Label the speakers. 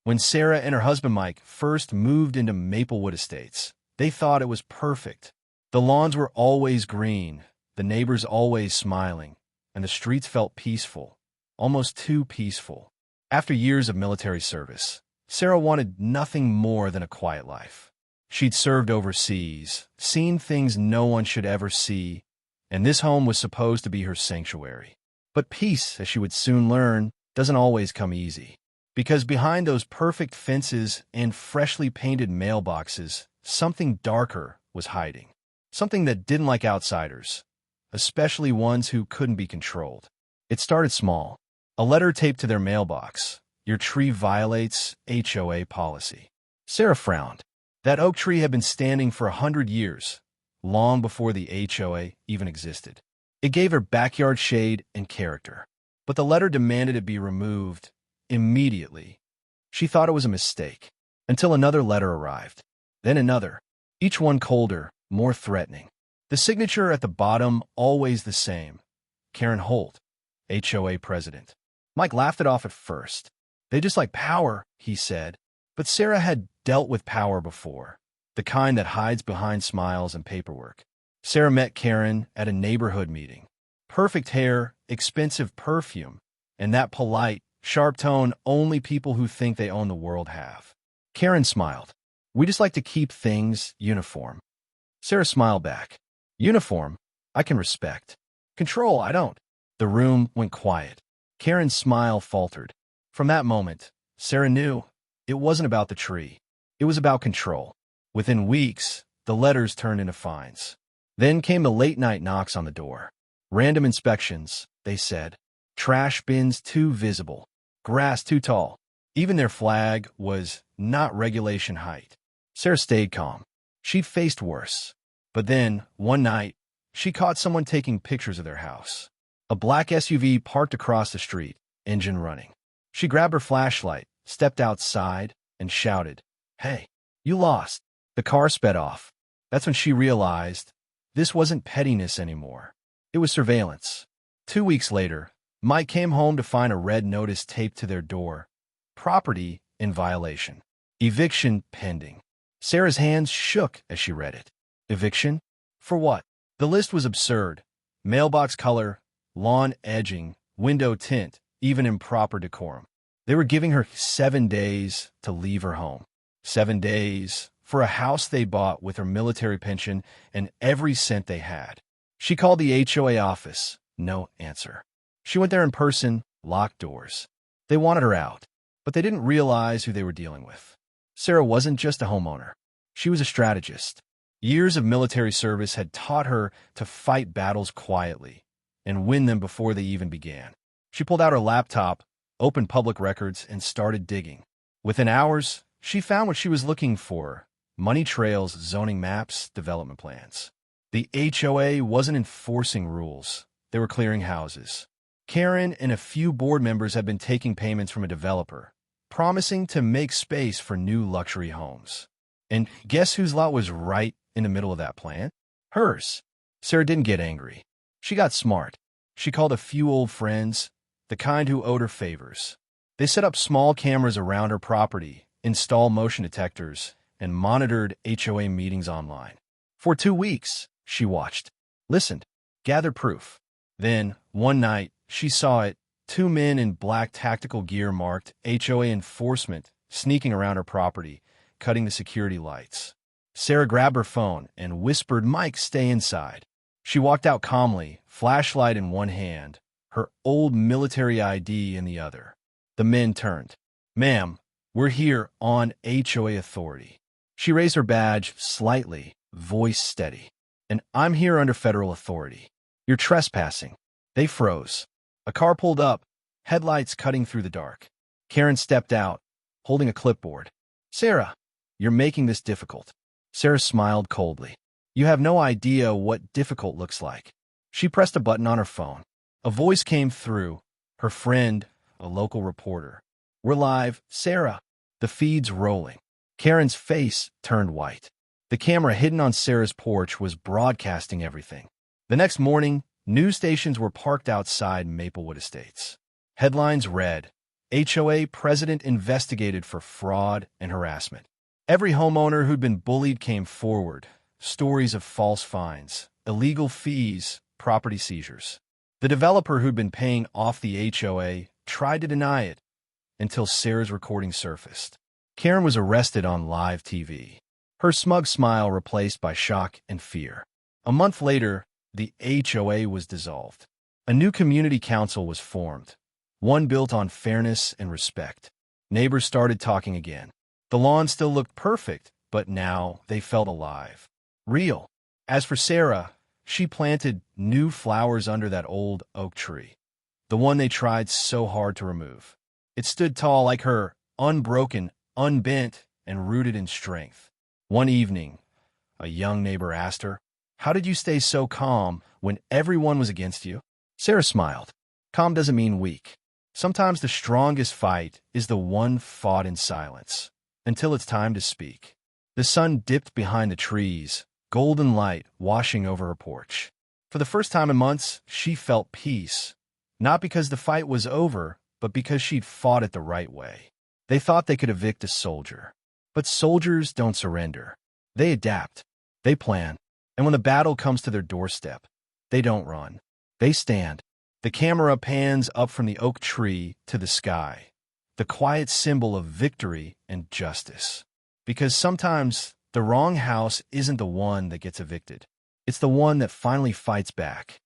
Speaker 1: When Sarah and her husband Mike first moved into Maplewood Estates, they thought it was perfect. The lawns were always green, the neighbors always smiling, and the streets felt peaceful, almost too peaceful. After years of military service, Sarah wanted nothing more than a quiet life. She'd served overseas, seen things no one should ever see, and this home was supposed to be her sanctuary. But peace, as she would soon learn, doesn't always come easy. Because behind those perfect fences and freshly painted mailboxes, something darker was hiding. Something that didn't like outsiders, especially ones who couldn't be controlled. It started small. A letter taped to their mailbox. Your tree violates HOA policy. Sarah frowned. That oak tree had been standing for 100 years, long before the HOA even existed. It gave her backyard shade and character. But the letter demanded it be removed immediately. She thought it was a mistake, until another letter arrived. Then another, each one colder, more threatening. The signature at the bottom always the same. Karen Holt, HOA president. Mike laughed it off at first. They just like power, he said. But Sarah had dealt with power before, the kind that hides behind smiles and paperwork. Sarah met Karen at a neighborhood meeting. Perfect hair, expensive perfume, and that polite, sharp tone only people who think they own the world have. Karen smiled. We just like to keep things uniform. Sarah smiled back. Uniform, I can respect. Control, I don't. The room went quiet. Karen's smile faltered. From that moment, Sarah knew it wasn't about the tree. It was about control. Within weeks, the letters turned into fines. Then came the late-night knocks on the door. Random inspections, they said. Trash bins too visible. Grass too tall. Even their flag was not regulation height. Sarah stayed calm. She'd faced worse. But then, one night, she caught someone taking pictures of their house. A black SUV parked across the street, engine running. She grabbed her flashlight, stepped outside, and shouted, "Hey, you lost." The car sped off. That's when she realized this wasn't pettiness anymore. It was surveillance. 2 weeks later, Mike came home to find a red notice taped to their door. Property in violation. Eviction pending. Sarah's hands shook as she read it. Eviction? For what? The list was absurd. Mailbox color, lawn edging, window tint, even improper decorum. They were giving her 7 days to leave her home. 7 days for a house they bought with her military pension and every cent they had. She called the HOA office. No answer. She went there in person, locked doors. They wanted her out, but they didn't realize who they were dealing with. Sarah wasn't just a homeowner. She was a strategist. Years of military service had taught her to fight battles quietly and win them before they even began. She pulled out her laptop, opened public records, and started digging. Within hours, she found what she was looking for: money trails, zoning maps, development plans. The HOA wasn't enforcing rules. They were clearing houses. Karen and a few board members had been taking payments from a developer, promising to make space for new luxury homes. And guess whose lot was right in the middle of that plan? Hers. Sarah didn't get angry. She got smart. She called a few old friends, the kind who owed her favors. They set up small cameras around her property, installed motion detectors, and monitored HOA meetings online. For 2 weeks, she watched, listened, gathered proof. Then, one night, she saw it, 2 men in black tactical gear marked HOA enforcement sneaking around her property, cutting the security lights. Sarah grabbed her phone and whispered, "Mike, stay inside." She walked out calmly, flashlight in one hand, her old military ID in the other. The men turned. "Ma'am, we're here on HOA authority." She raised her badge slightly, voice steady. "And I'm here under federal authority. You're trespassing." They froze. A car pulled up, headlights cutting through the dark. Karen stepped out, holding a clipboard. "Sarah, you're making this difficult." Sarah smiled coldly. "You have no idea what difficult looks like." She pressed a button on her phone. A voice came through, her friend, a local reporter. "We're live, Sarah." The feed's rolling. Karen's face turned white. The camera hidden on Sarah's porch was broadcasting everything. The next morning, news stations were parked outside Maplewood Estates. Headlines read, HOA president investigated for fraud and harassment. Every homeowner who'd been bullied came forward. Stories of false fines, illegal fees, property seizures. The developer who'd been paying off the HOA tried to deny it until Sarah's recording surfaced. Karen was arrested on live TV. Her smug smile replaced by shock and fear. A month later, the HOA was dissolved. A new community council was formed, one built on fairness and respect. Neighbors started talking again. The lawn still looked perfect, but now they felt alive. Real. As for Sarah, she planted new flowers under that old oak tree, the one they tried so hard to remove. It stood tall like her, unbroken, unbent, and rooted in strength. One evening, a young neighbor asked her, "How did you stay so calm when everyone was against you?" Sarah smiled. Calm doesn't mean weak. Sometimes the strongest fight is the one fought in silence, until it's time to speak. The sun dipped behind the trees, golden light washing over her porch. For the first time in months, she felt peace, not because the fight was over, but because she'd fought it the right way. They thought they could evict a soldier. But soldiers don't surrender. They adapt. They plan. And when the battle comes to their doorstep, they don't run. They stand. The camera pans up from the oak tree to the sky, the quiet symbol of victory and justice. Because sometimes the wrong house isn't the one that gets evicted. It's the one that finally fights back.